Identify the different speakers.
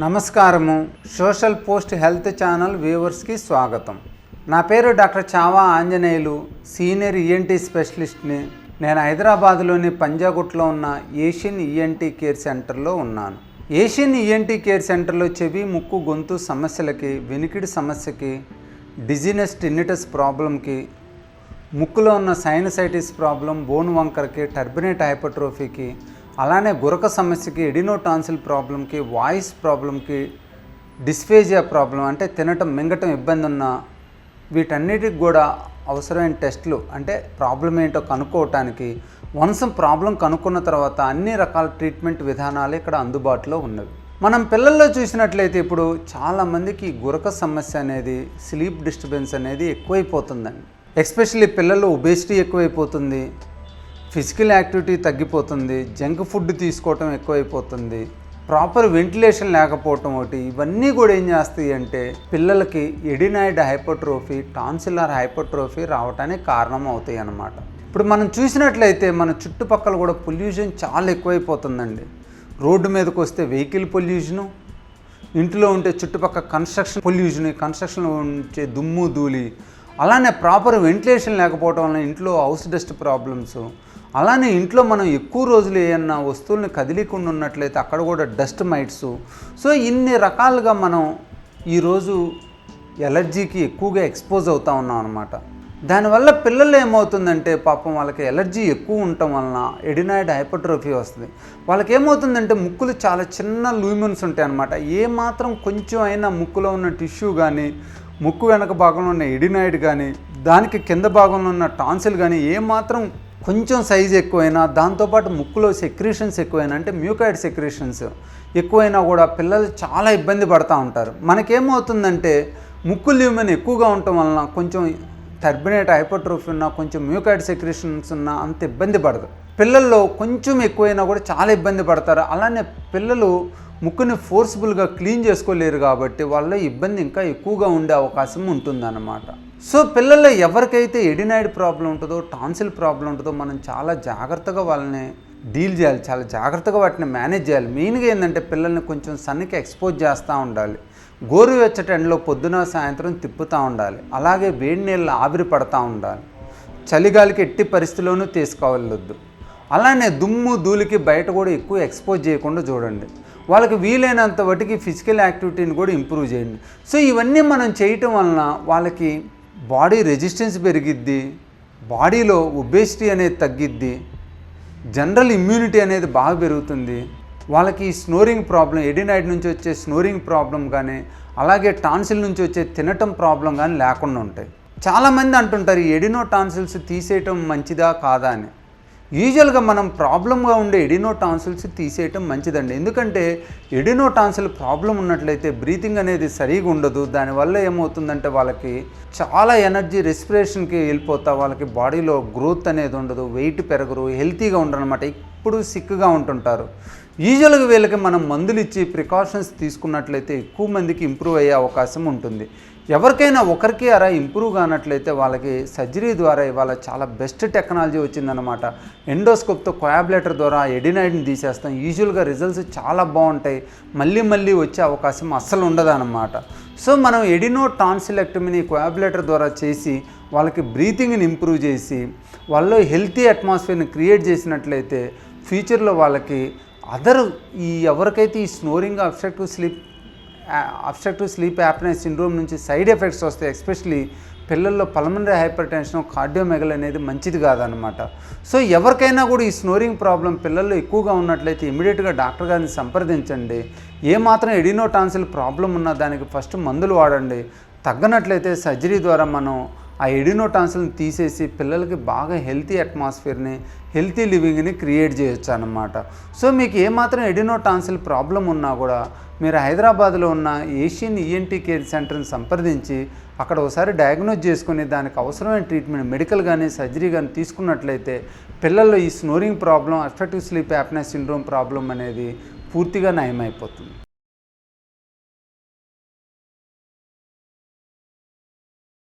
Speaker 1: నమస్కారము. Social post health channel వ్యూవర్స్కి స్వాగతం. నా పేరు doctor Chhaava Anjaneyulu, senior ENT స్పెషలిస్ట్ని. నేను హైదరాబాద్లోని పంజాగుట్లో ఉన్న ఏషియన్ ఈఎన్టీ కేర్ సెంటర్లో ఉన్నాను. ఏషియన్ ఈఎన్టీ కేర్ సెంటర్లో చెవి, ముక్కు, గొంతు సమస్యలకి, వినికిడి సమస్యకి, డిజినెస్ టిన్నిటస్ ప్రాబ్లంకి, ముక్కులో ఉన్న సైనసైటిస్ ప్రాబ్లం, బోన్ వంకరకి, టర్బినేట్ హైపర్ట్రోఫీకి, అలానే గురక సమస్యకి, ఎడినోటాన్సిల్ ప్రాబ్లంకి, వాయిస్ ప్రాబ్లంకి, డిస్ఫేజియా ప్రాబ్లం అంటే తినటం మింగటం ఇబ్బంది ఉన్న వీటన్నిటికి కూడా అవసరమైన టెస్టులు అంటే ప్రాబ్లం ఏంటో కనుక్కోవటానికి వన్స్ ప్రాబ్లం కనుక్కున్న తర్వాత అన్ని రకాల ట్రీట్మెంట్ విధానాలు ఇక్కడ అందుబాటులో ఉన్నవి. మనం పిల్లల్లో చూసినట్లయితే ఇప్పుడు చాలామందికి గురక సమస్య అనేది, స్లీప్ డిస్టర్బెన్స్ అనేది ఎక్కువైపోతుందండి. ఎస్పెషల్లీ పిల్లలు ఒబేసిటీ ఎక్కువైపోతుంది, ఫిజికల్ యాక్టివిటీ తగ్గిపోతుంది, జంక్ ఫుడ్ తీసుకోవటం ఎక్కువైపోతుంది, ప్రాపర్ వెంటిలేషన్ లేకపోవటం ఒకటి. ఇవన్నీ కూడా ఏం చేస్తాయి అంటే పిల్లలకి ఎడినాయిడ్ హైపర్ట్రోఫీ, టాన్సిలర్ హైపర్ట్రోఫీ రావడానికి కారణం అవుతాయి అన్నమాట. ఇప్పుడు మనం చూసినట్లయితే మన చుట్టుపక్కల కూడా పొల్యూషన్ చాలా ఎక్కువైపోతుందండి. రోడ్డు మీదకి వస్తే వెహికల్ పొల్యూషను, ఇంట్లో ఉంటే చుట్టుపక్కల కన్స్ట్రక్షన్ పొల్యూషన్, కన్స్ట్రక్షన్లో ఉంచే దుమ్ము ధూళి, అలానే ప్రాపర్ వెంటిలేషన్ లేకపోవడం వల్ల ఇంట్లో హౌస్ డస్ట్ ప్రాబ్లమ్స్, అలానే ఇంట్లో మనం ఎక్కువ రోజులు ఏమన్నా వస్తువుల్ని కదిలీకుండా ఉన్నట్లయితే అక్కడ కూడా డస్ట్ మైట్స్. సో ఇన్ని రకాలుగా మనం ఈరోజు ఎలర్జీకి ఎక్కువగా ఎక్స్పోజ్ అవుతూ ఉన్నాం అన్నమాట. దానివల్ల పిల్లలు ఏమవుతుందంటే పాపం వాళ్ళకి ఎలర్జీ ఎక్కువ ఉండటం వలన ఎడినాయిడ్ హైపర్ట్రోఫీ వస్తుంది. వాళ్ళకి ఏమవుతుందంటే ముక్కులు చాలా చిన్న లూమిన్స్ ఉంటాయి అన్నమాట. ఏమాత్రం కొంచెం అయినా ముక్కులో ఉన్న టిష్యూ కానీ, ముక్కు వెనక భాగంలో ఉన్న ఎడినాయిడ్ కానీ, దానికి కింద భాగంలో ఉన్న టాన్సిల్ కానీ ఏమాత్రం కొంచెం సైజు ఎక్కువైనా, దాంతోపాటు ముక్కులో సెక్రీషన్స్ ఎక్కువైనా అంటే మ్యూకాయిడ్ సెక్రీషన్స్ ఎక్కువైనా కూడా పిల్లలు చాలా ఇబ్బంది పడుతూ ఉంటారు. మనకేమవుతుందంటే ముక్కు ల్యూమెన్ ఎక్కువగా ఉండటం వలన కొంచెం టర్బినేట్ హైపర్ట్రోఫీ ఉన్నా, కొంచెం మ్యూకాయిడ్ సెక్రీషన్స్ ఉన్నా అంత ఇబ్బంది పడదు. పిల్లల్లో కొంచెం ఎక్కువైనా కూడా చాలా ఇబ్బంది పడతారు. అలానే పిల్లలు ముక్కుని ఫోర్స్ఫుల్గా క్లీన్ చేసుకోలేరు కాబట్టి వాళ్ళ ఇబ్బంది ఇంకా ఎక్కువగా ఉండే అవకాశం ఉంటుందన్నమాట. సో పిల్లల్లో ఎవరికైతే ఎడినాయిడ్ ప్రాబ్లం ఉంటుందో, టాన్సిల్ ప్రాబ్లం ఉంటుందో మనం చాలా జాగ్రత్తగా వాళ్ళని డీల్ చేయాలి, చాలా జాగ్రత్తగా వాటిని మేనేజ్ చేయాలి. మెయిన్గా ఏంటంటే పిల్లల్ని కొంచెం సన్నికి ఎక్స్పోజ్ చేస్తూ ఉండాలి, గోరువెచ్చటి ఎండలో పొద్దున సాయంత్రం తిప్పుతూ ఉండాలి, అలాగే వేడి నీళ్ళు ఆవిరి పడుతూ ఉండాలి, చలిగాలికి ఎట్టి పరిస్థితిలోనూ తీసుకోవద్దు. అలానే దుమ్ము ధూళికి బయట కూడా ఎక్కువ ఎక్స్పోజ్ చేయకుండా చూడండి. వాళ్ళకి వీలైనంత వాటికి ఫిజికల్ యాక్టివిటీని కూడా ఇంప్రూవ్ చేయండి. సో ఇవన్నీ మనం చేయటం వలన వాళ్ళకి బాడీ రెసిస్టెన్స్ పెరిగిద్ది, బాడీలో ఒబేసిటీ అనేది తగ్గిద్ది, జనరల్ ఇమ్యూనిటీ అనేది బాగా పెరుగుతుంది. వాళ్ళకి స్నోరింగ్ ప్రాబ్లం, ఎడినాయిడ్ నుంచి వచ్చే స్నోరింగ్ ప్రాబ్లం కానీ, అలాగే టాన్సిల్ నుంచి వచ్చే తినటం ప్రాబ్లం కానీ లేకుండా ఉంటాయి. చాలామంది అంటుంటారు ఈ ఎడినో టాన్సిల్స్ తీసేయటం మంచిదా కాదా అని. యూజువల్గా మనం ప్రాబ్లంగా ఉండే ఎడినో టాన్సిల్స్ తీసేయటం మంచిదండి. ఎందుకంటే ఎడినో టాన్సిల్ ప్రాబ్లం ఉన్నట్లయితే బ్రీతింగ్ అనేది సరిగా ఉండదు. దానివల్ల ఏమవుతుందంటే వాళ్ళకి చాలా ఎనర్జీ రెస్పిరేషన్కి వెళ్ళిపోతా, వాళ్ళకి బాడీలో గ్రోత్ అనేది ఉండదు, వెయిట్ పెరగరు, హెల్తీగా ఉండరు అనమాట. ఇప్పుడు సిక్గా ఉంటుంటారు. యూజువల్గా వీళ్ళకి మనం మందులు ఇచ్చి ప్రికాషన్స్ తీసుకున్నట్లయితే ఎక్కువ మందికి ఇంప్రూవ్ అయ్యే అవకాశం ఉంటుంది. ఎవరికైనా ఒకరికి అలా ఇంప్రూవ్ కానట్లయితే వాళ్ళకి సర్జరీ ద్వారా ఇవాళ చాలా బెస్ట్ టెక్నాలజీ వచ్చిందనమాట. ఎండోస్కోప్తో కోయాబులేటర్ ద్వారా ఎడినాయిడ్ని తీసేస్తాం. యూజువల్గా రిజల్ట్స్ చాలా బాగుంటాయి, మళ్ళీ వచ్చే అవకాశం అస్సలు ఉండదన్నమాట. సో మనం ఎడినో టాన్సిలెక్టమీని కోయాబులేటర్ ద్వారా చేసి వాళ్ళకి బ్రీతింగ్ని ఇంప్రూవ్ చేసి వాళ్ళు హెల్తీ అట్మాస్ఫియర్ని క్రియేట్ చేసినట్లయితే ఫ్యూచర్లో వాళ్ళకి ఎవరికైతే ఈ snoring, obstructive sleep apnoea syndrome నుంచి సైడ్ ఎఫెక్ట్స్ వస్తాయి. ఎస్పెషలీ పిల్లల్లో పల్మనరీ హైపర్ టెన్షన్, కార్డియోమెగల్ అనేది మంచిది కాదనమాట. సో ఎవరికైనా కూడా ఈ స్నోరింగ్ ప్రాబ్లం పిల్లల్లో ఎక్కువగా ఉన్నట్లయితే ఇమీడియట్గా డాక్టర్ గారిని సంప్రదించండి. ఏమాత్రం ఎడినో టాన్సిల్ ప్రాబ్లం ఉన్నా దానికి ఫస్ట్ మందులు వాడండి. తగ్గనట్లయితే సర్జరీ ద్వారా మనం ఆ ఎడినో టాన్సిల్ని తీసేసి పిల్లలకి బాగా హెల్తీ అట్మాస్ఫియర్ని, హెల్తీ లివింగ్ని క్రియేట్ చేయొచ్చు అన్నమాట. సో మీకు ఏమాత్రం ఎడినో టాన్సిల్ ప్రాబ్లం ఉన్నా కూడా మీరు హైదరాబాద్లో ఉన్న ఏషియన్ ఈఎన్టీ కేర్ సెంటర్ని సంప్రదించి అక్కడ ఒకసారి డయాగ్నోజ్ చేసుకుని దానికి అవసరమైన ట్రీట్మెంట్ మెడికల్ కానీ సర్జరీ కానీ తీసుకున్నట్లయితే పిల్లల్లో ఈ snoring problem, obstructive sleep apnoea syndrome problem అనేది పూర్తిగా నయమైపోతుంది.